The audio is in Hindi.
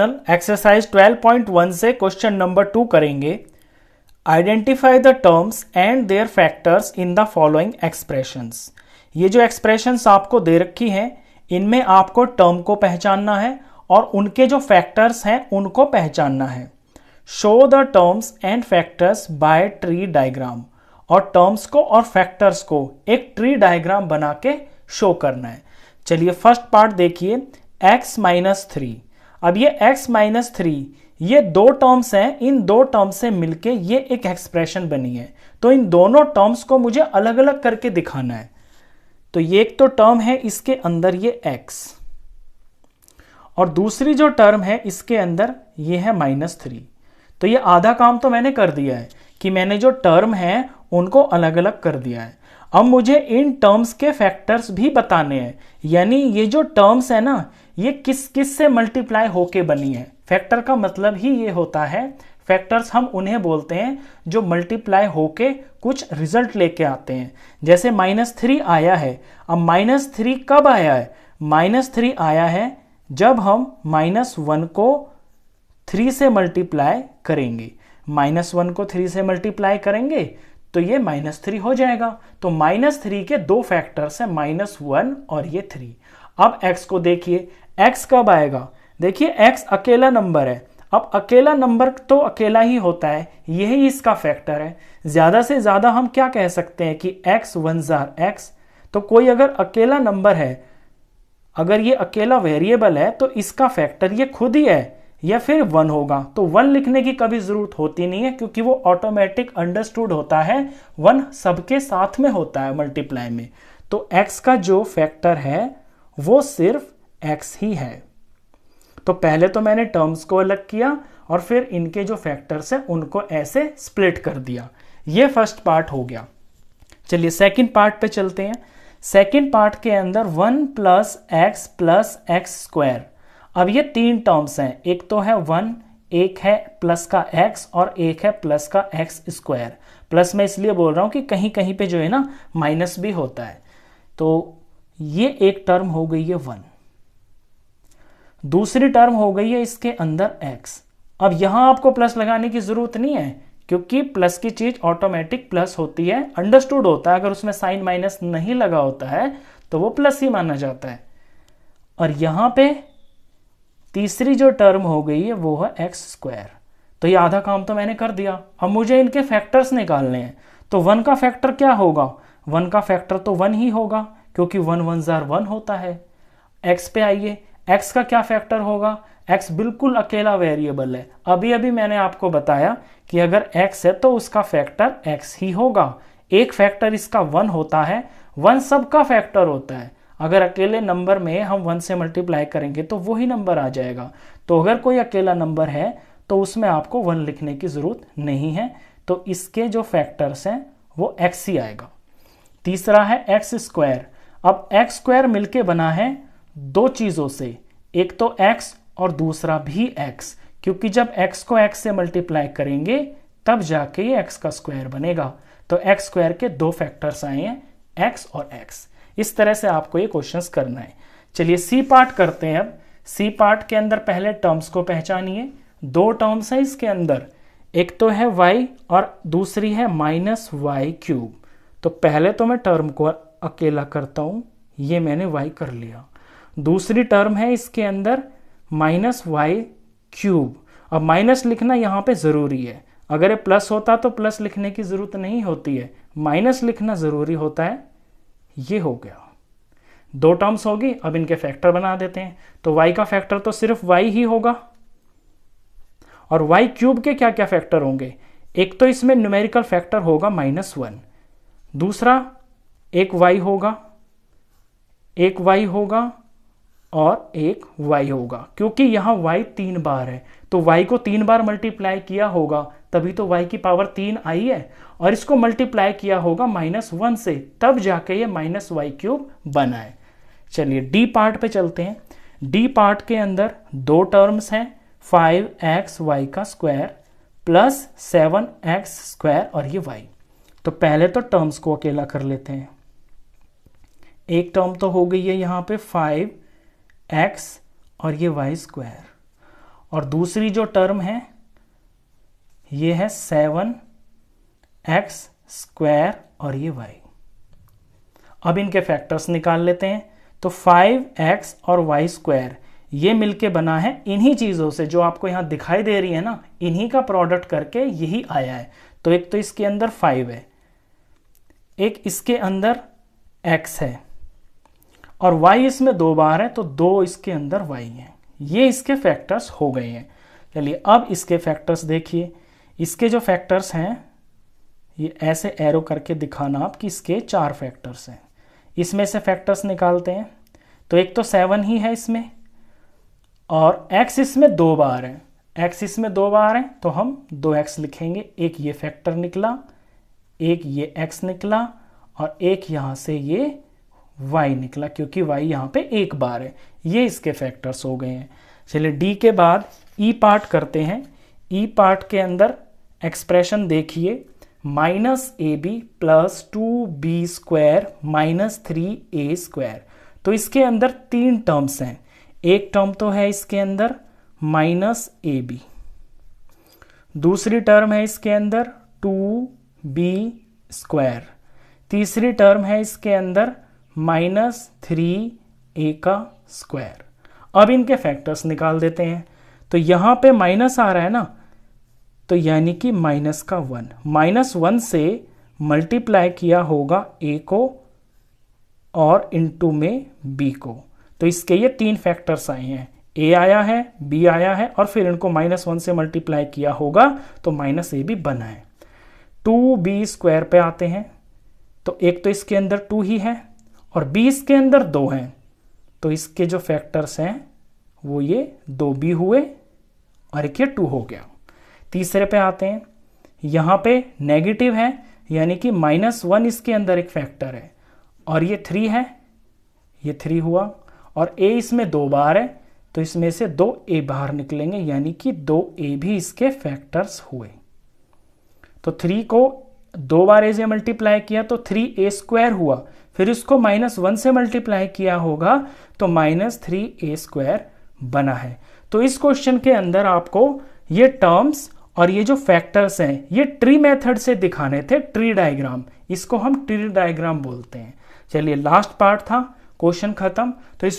एक्सरसाइज 12.1 से क्वेश्चन नंबर 2 करेंगे। Identify the terms and their factors in the following expressions. ये जो एक्सप्रेशंस आपको दे रखी हैं इनमें आपको टर्म को पहचानना है और उनके जो फैक्टर्स हैं उनको पहचानना है। Show the terms and factors bye tree diagram, और टर्म्स को और फैक्टर्स को एक ट्री डायग्राम बना के शो करना है। चलिए फर्स्ट पार्ट देखिए, x माइनस 3। अब ये x माइनस 3 ये दो टर्म्स हैं, इन दो टर्म्स से मिलके ये एक एक्सप्रेशन बनी है। तो इन दोनों टर्म्स को मुझे अलग अलग करके दिखाना है। तो ये एक तो टर्म है इसके अंदर ये x, और दूसरी जो टर्म है इसके अंदर ये है -3। तो ये आधा काम तो मैंने कर दिया है कि मैंने जो टर्म है उनको अलग अलग कर दिया है। अब मुझे इन टर्म्स के फैक्टर्स भी बताने हैं, यानी ये जो टर्म्स है ना ये किस किस से मल्टीप्लाई होके बनी है। फैक्टर का मतलब ही ये होता है, फैक्टर्स हम उन्हें बोलते हैं जो मल्टीप्लाई होके कुछ रिजल्ट लेके आते हैं। जैसे -3 आया है, अब -3 कब आया है? -3 आया है जब हम -1 को 3 से मल्टीप्लाई करेंगे। -1 को 3 से मल्टीप्लाई करेंगे तो ये -3 हो जाएगा। तो -3 के दो फैक्टर्स हैं, -1 और ये 3। अब x को देखिए, x कब आएगा? देखिए x अकेला नंबर है। अब अकेला नंबर तो अकेला ही होता है, यही इसका फैक्टर है। ज्यादा से ज्यादा हम क्या कह सकते हैं कि x 1 जार x। तो कोई अगर अकेला नंबर है, अगर ये अकेला वेरिएबल है तो इसका फैक्टर ये खुद ही है या फिर 1 होगा। तो 1 लिखने की कभी जरूरत होती नहीं है क्योंकि वो ऑटोमेटिक अंडरस्टूड होता है, 1 सबके साथ में होता है मल्टीप्लाई में। तो x का जो फैक्टर है वो सिर्फ x ही है। तो पहले तो मैंने टर्म्स को अलग किया और फिर इनके जो फैक्टर्स हैं उनको ऐसे स्प्लिट कर दिया। ये फर्स्ट पार्ट हो गया। चलिए सेकंड पार्ट पे चलते हैं। सेकंड पार्ट के अंदर 1 + x + x²। अब ये तीन टर्म्स हैं, एक तो है 1, एक है प्लस का x और एक है प्लस का x²। प्लस मैं इसलिए बोल रहा हूं कि कहीं कहीं पे जो है ना माइनस भी होता है। तो ये एक टर्म हो गई है 1। दूसरी टर्म हो गई है इसके अंदर x। अब यहां आपको प्लस लगाने की जरूरत नहीं है क्योंकि प्लस की चीज ऑटोमेटिक प्लस होती है, अंडरस्टूड होता है। अगर उसमें साइन माइनस नहीं लगा होता है तो वो प्लस ही माना जाता है। और यहां पे तीसरी जो टर्म हो गई है वो है x²। तो ये आधा काम तो मैंने कर दिया। अब मुझे इनके फैक्टर्स निकालने हैं। तो 1 का फैक्टर क्या होगा? 1 का फैक्टर तो 1 ही होगा क्योंकि 1 1 जार 1 होता है। x पे आइए, x का क्या फैक्टर होगा? x बिल्कुल अकेला वेरिएबल है। अभी अभी मैंने आपको बताया कि अगर x है तो उसका फैक्टर x ही होगा। एक फैक्टर इसका 1 होता है, 1 सबका फैक्टर होता है। अगर अकेले नंबर में हम 1 से मल्टीप्लाई करेंगे तो वही नंबर आ जाएगा। तो अगर कोई अकेला नंबर है तो उसमें आपको 1 लिखने की जरूरत नहीं है। तो इसके जो फैक्टर्स हैं वो x ही आएगा। तीसरा है x²। अब x² मिलके बना है दो चीजों से, एक तो x और दूसरा भी x, क्योंकि जब x को x से मल्टीप्लाई करेंगे तब जाके ये x का स्क्वायर बनेगा। तो x² के दो फैक्टर्स आए हैं, x और x। इस तरह से आपको ये क्वेश्चंस करना है। चलिए सी पार्ट करते हैं। अब सी पार्ट के अंदर पहले टर्म्स को पहचानिए। दो टर्म्स हैं इसके अंदर, एक तो है y और दूसरी है -y³। तो पहले तो मैं टर्म को अकेला करता हूं, ये मैंने y कर लिया। दूसरी टर्म है इसके अंदर -y³। अब माइनस लिखना यहां पे जरूरी है। अगर ये प्लस होता तो प्लस लिखने की जरूरत नहीं होती है, माइनस लिखना जरूरी होता है। ये हो गया, दो टर्म्स होगी। अब इनके फैक्टर बना देते हैं। तो y का फैक्टर तो सिर्फ y ही होगा। और y³ के क्या क्या फैक्टर होंगे? एक तो इसमें न्यूमेरिकल फैक्टर होगा -1, दूसरा एक y होगा, एक y होगा और एक y होगा। क्योंकि यहां y 3 बार है तो y को 3 बार मल्टीप्लाई किया होगा, तभी तो y की पावर 3 आई है। और इसको मल्टीप्लाई किया होगा -1 से, तब जाके ये -y³ बना है। चलिए डी पार्ट पे चलते हैं। डी पार्ट के अंदर दो टर्म्स हैं, 5xy² + 7x² और ये y। तो पहले तो टर्म्स को अकेला कर लेते हैं। एक टर्म तो हो गई है यहाँ पे 5x और ये y²। और दूसरी जो टर्म है ये है 7x² और ये y। अब इनके फैक्टर्स निकाल लेते हैं। तो 5x और y² ये मिलके बना है इन्हीं चीज़ों से जो आपको यहाँ दिखाई दे रही है ना, इन्हीं का प्रोडक्ट करके यही आया है। तो एक तो इसके अंदर 5 है, एक इसके अंदर x है और y इसमें 2 बार है, तो 2 इसके अंदर y है। ये इसके फैक्टर्स हो गए हैं। चलिए अब इसके फैक्टर्स देखिए। इसके जो फैक्टर्स हैं ये ऐसे एरो करके दिखाना आप कि इसके 4 फैक्टर्स हैं। इसमें से फैक्टर्स निकालते हैं। तो एक तो 7 ही है इसमें और x इसमें 2 बार है। x इसमें 2 बार है तो हम 2x लिखेंगे। एक ये फैक्टर निकला, एक ये x निकला और एक यहाँ से ये y निकला, क्योंकि y यहाँ पे 1 बार है। ये इसके फैक्टर्स हो गए हैं। चलिए d के बाद e पार्ट करते हैं। e पार्ट के अंदर एक्सप्रेशन देखिए, -ab + 2b² - 3a²। तो इसके अंदर 3 टर्म्स हैं। एक टर्म तो है इसके अंदर -ab, दूसरी टर्म है इसके अंदर 2b², तीसरी टर्म है इसके अंदर -3a²। अब इनके फैक्टर्स निकाल देते हैं। तो यहाँ पे माइनस आ रहा है ना, तो यानी कि -1। -1 से मल्टीप्लाई किया होगा a को और इनटू में b को। तो इसके ये 3 फैक्टर्स आए हैं, a आया है, b आया है और फिर इनको -1 से मल्टीप्लाई किया होगा तो -ab बना है। 2b² पे आते हैं। तो एक तो इसके अंदर 2 ही है और b इसके अंदर 2 हैं, तो इसके जो फैक्टर्स हैं वो ये 2b हुए और एक ये 2 हो गया। तीसरे पे आते हैं। यहाँ पे नेगेटिव है, यानी कि -1 इसके अंदर एक फैक्टर है और ये 3 है, ये 3 हुआ और a इसमें 2 बार है, तो इसमें से 2a बाहर निकलेंगे, यानी कि 2a भी इसके फैक्टर्स हुए। तो 3 को 2 बार a से मल्टीप्लाई किया तो 3a² हुआ, फिर इसको -1 से मल्टीप्लाई किया होगा तो -3a² बना है। तो इस क्वेश्चन के अंदर आपको ये टर्म्स और ये जो फैक्टर्स हैं ये ट्री मेथड से दिखाने थे, ट्री डायग्राम। इसको हम ट्री डायग्राम बोलते हैं। चलिए लास्ट पार्ट था, क्वेश्चन खत्म। तो इस